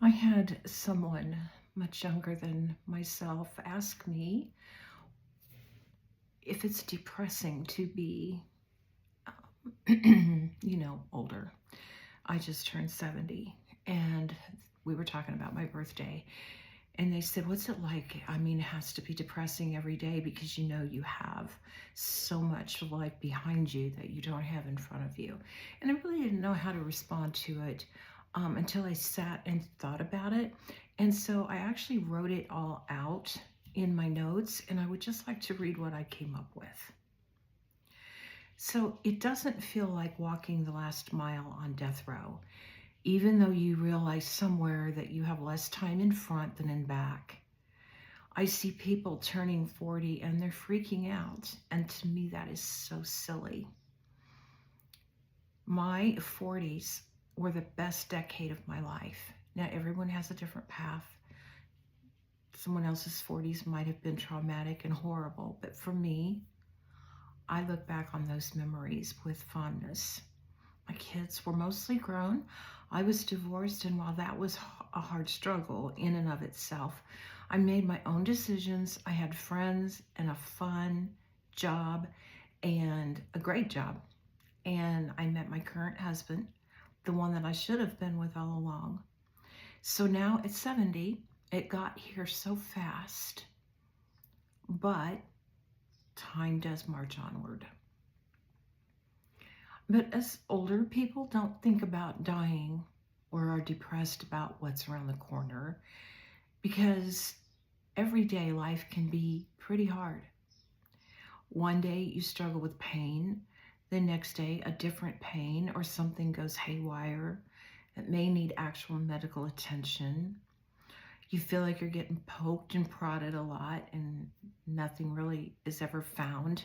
I had someone much younger than myself ask me if it's depressing to be, older. I just turned 70 and we were talking about my birthday. And they said, "What's it like?" I mean, it has to be depressing every day because you have so much life behind you that you don't have in front of you. And I really didn't know how to respond to it until I sat and thought about it. And so I actually wrote it all out in my notes, and I would just like to read what I came up with. So it doesn't feel like walking the last mile on death row, even though you realize somewhere that you have less time in front than in back. I see people turning 40 and they're freaking out. And to me, that is so silly. My 40s were the best decade of my life. Now, everyone has a different path. Someone else's 40s might have been traumatic and horrible. But for me, I look back on those memories with fondness. My kids were mostly grown. I was divorced, and while that was a hard struggle in and of itself, I made my own decisions. I had friends and a fun job and a great job. And I met my current husband, the one that I should have been with all along. So now at 70, it got here so fast, but time does march onward. But as older people don't think about dying or are depressed about what's around the corner because everyday life can be pretty hard. One day you struggle with pain, the next day a different pain or something goes haywire that may need actual medical attention. You feel like you're getting poked and prodded a lot and nothing really is ever found.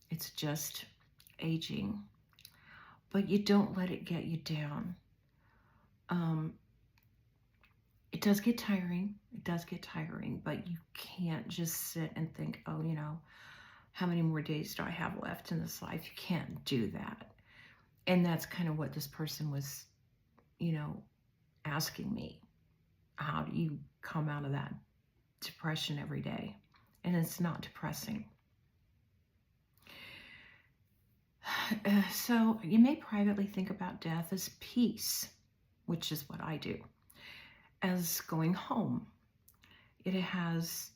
It's just aging. But you don't let it get you down. Um, it does get tiring. It does get tiring, but you can't just sit and think, oh, how many more days do I have left in this life? You can't do that. And that's kind of what this person was, you know, asking me. How do you come out of that depression every day? And it's not depressing. So you may privately think about death as peace, which is what I do, as going home. It has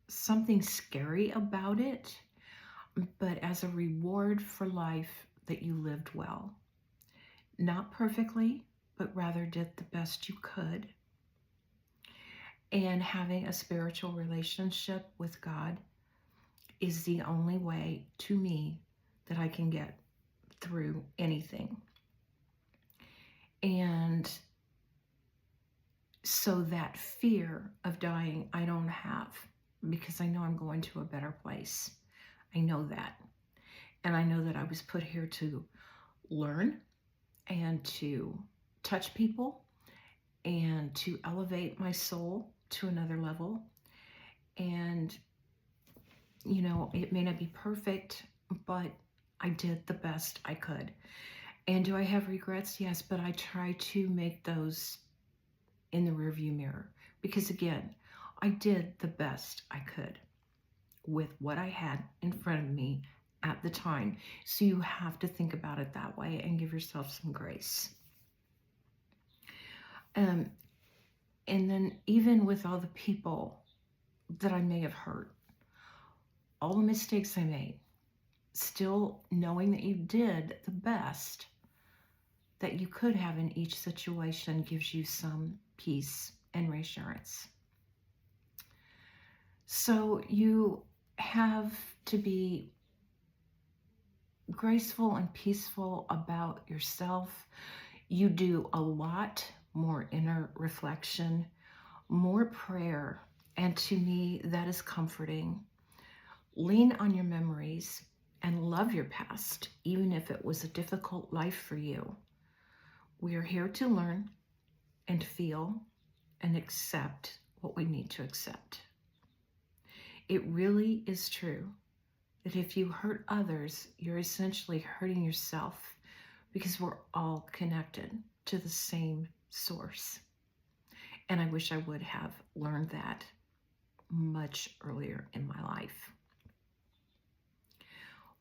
something scary about it, but as a reward for life that you lived well. Not perfectly, but rather did the best you could. And having a spiritual relationship with God is the only way, to me, that I can get through anything. And so that fear of dying, I don't have, because I know I'm going to a better place. I know that. And I know that I was put here to learn and to touch people and to elevate my soul to another level. And, it may not be perfect, but I did the best I could. And do I have regrets? Yes, but I try to make those in the rearview mirror because, again, I did the best I could with what I had in front of me at the time. So you have to think about it that way and give yourself some grace. And then even with all the people that I may have hurt, all the mistakes I made, still knowing that you did the best that you could have in each situation gives you some peace and reassurance. So you have to be graceful and peaceful about yourself. You do a lot more inner reflection, more prayer, and to me, that is comforting. Lean on your memories and love your past, even if it was a difficult life for you. We are here to learn and feel and accept what we need to accept. It really is true that if you hurt others, you're essentially hurting yourself because we're all connected to the same source. And I wish I would have learned that much earlier in my life.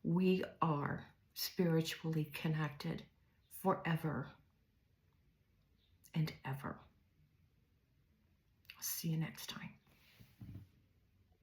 We are spiritually connected forever and ever. See you next time.